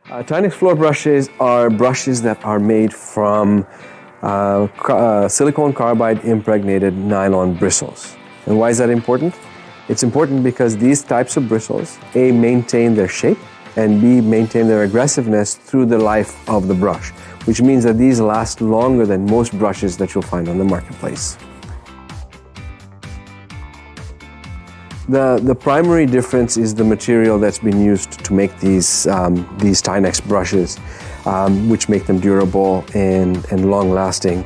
TYNEX floor brushes are brushes that are made from silicone carbide impregnated nylon bristles. And why is that important? It's important because these types of bristles, A, maintain their shape, and B, maintain their aggressiveness through the life of the brush, which means that these last longer than most brushes that you'll find on the marketplace. The primary difference is the material that's been used to make these TYNEX brushes, which make them durable and long-lasting.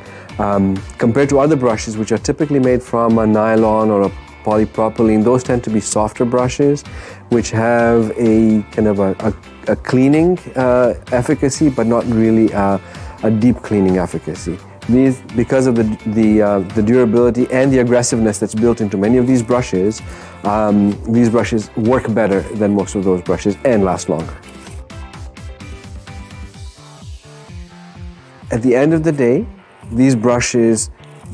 Compared to other brushes, which are typically made from a nylon or a polypropylene, those tend to be softer brushes, which have a kind of a cleaning efficacy, but not really a deep cleaning efficacy. These, because of the durability and the aggressiveness that's built into many of these brushes work better than most of those brushes and last longer. At the end of the day, these brushes,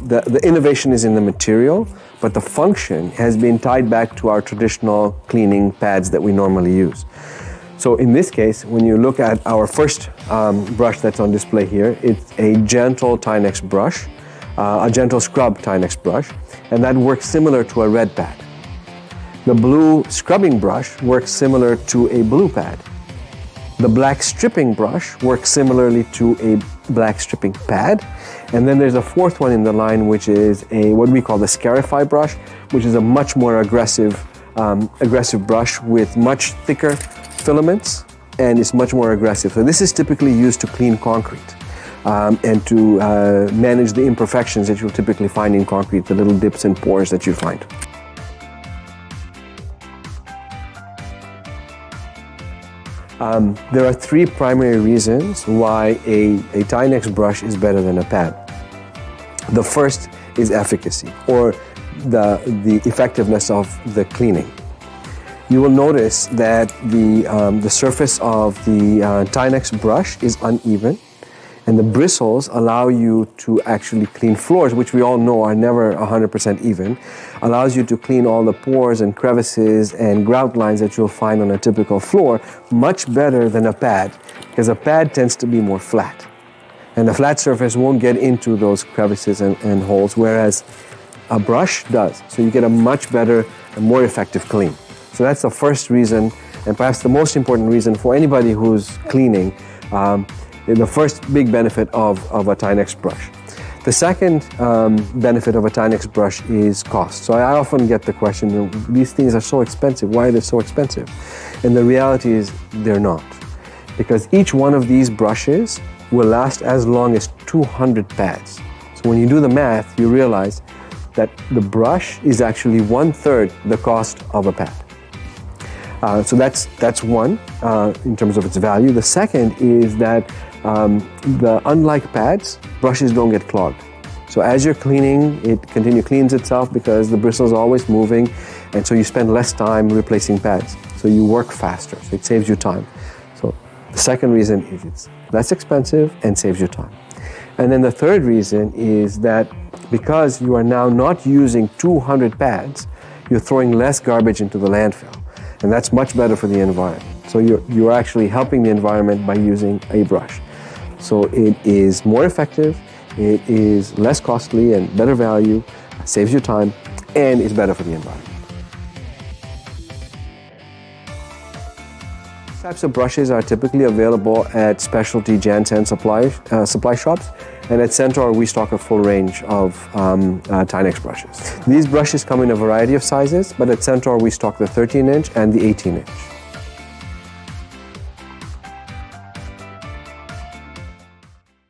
the innovation is in the material, but the function has been tied back to our traditional cleaning pads that we normally use. So in this case, when you look at our first brush that's on display here, it's a gentle TYNEX brush, a gentle scrub TYNEX brush, and that works similar to a red pad. The blue scrubbing brush works similar to a blue pad. The black stripping brush works similarly to a black stripping pad. And then there's a fourth one in the line, which is what we call the Scarify brush, which is a much more aggressive brush with much thicker filaments, and it's much more aggressive. So this is typically used to clean concrete and to manage the imperfections that you'll typically find in concrete, the little dips and pores that you find. There are three primary reasons why a TYNEX brush is better than a pad. The first is efficacy, or the effectiveness of the cleaning. You will notice that the surface of the TYNEX brush is uneven, and the bristles allow you to actually clean floors, which we all know are never 100% even, allows you to clean all the pores and crevices and grout lines that you'll find on a typical floor much better than a pad, because a pad tends to be more flat. And a flat surface won't get into those crevices and holes, whereas a brush does. So you get a much better and more effective clean. So that's the first reason, and perhaps the most important reason for anybody who's cleaning, the first big benefit of a TYNEX brush. The second benefit of a TYNEX brush is cost. So I often get the question, these things are so expensive, why are they so expensive? And the reality is they're not. Because each one of these brushes will last as long as 200 pads. So when you do the math, you realize that the brush is actually 1/3 the cost of a pad. So that's one in terms of its value. The second is that unlike pads, brushes don't get clogged. So as you're cleaning, it cleans itself because the bristle is always moving, and so you spend less time replacing pads. So you work faster, so it saves you time. So the second reason is it's less expensive and saves you time. And then the third reason is that because you are now not using 200 pads, you're throwing less garbage into the landfill. And that's much better for the environment. So you're actually helping the environment by using a brush. So it is more effective, it is less costly and better value, saves you time, and is better for the environment. These types of brushes are typically available at specialty Jansen supply shops, and at Centaur we stock a full range of TYNEX brushes. These brushes come in a variety of sizes, but at Centaur we stock the 13-inch and the 18-inch.